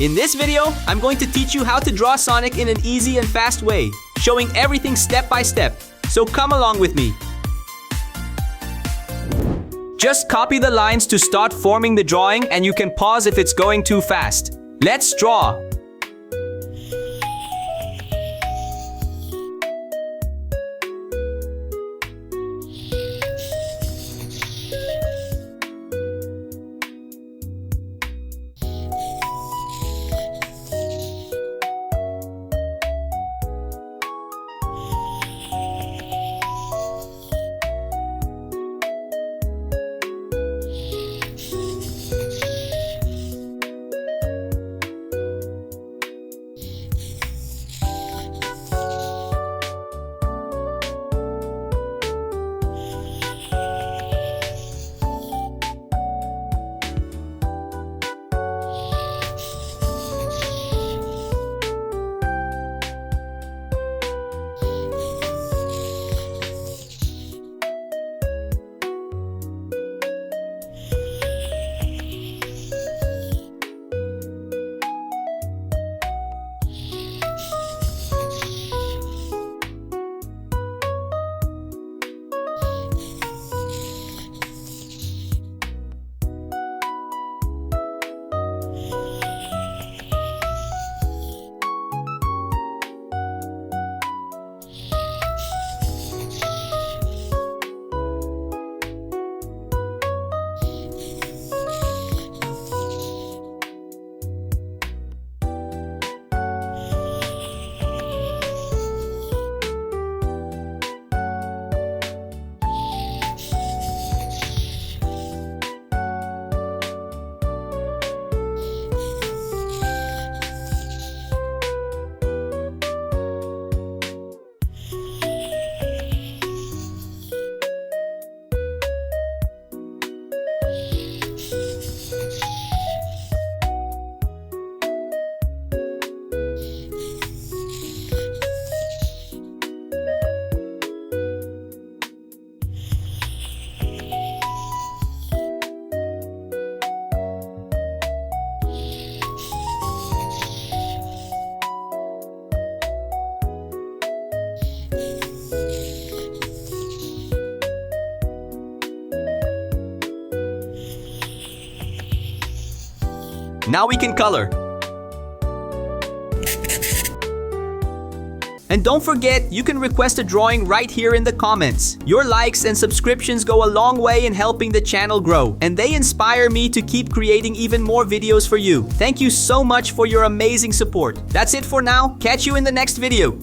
In this video, I'm going to teach you how to draw Sonic in an easy and fast way, showing everything step by step. So come along with me. Just copy the lines to start forming the drawing, and you can pause if it's going too fast. Let's draw. Now we can color. And don't forget, you can request a drawing right here in the comments. Your likes and subscriptions go a long way in helping the channel grow, and they inspire me to keep creating even more videos for you. Thank you so much for your amazing support. That's it for now. Catch you in the next video.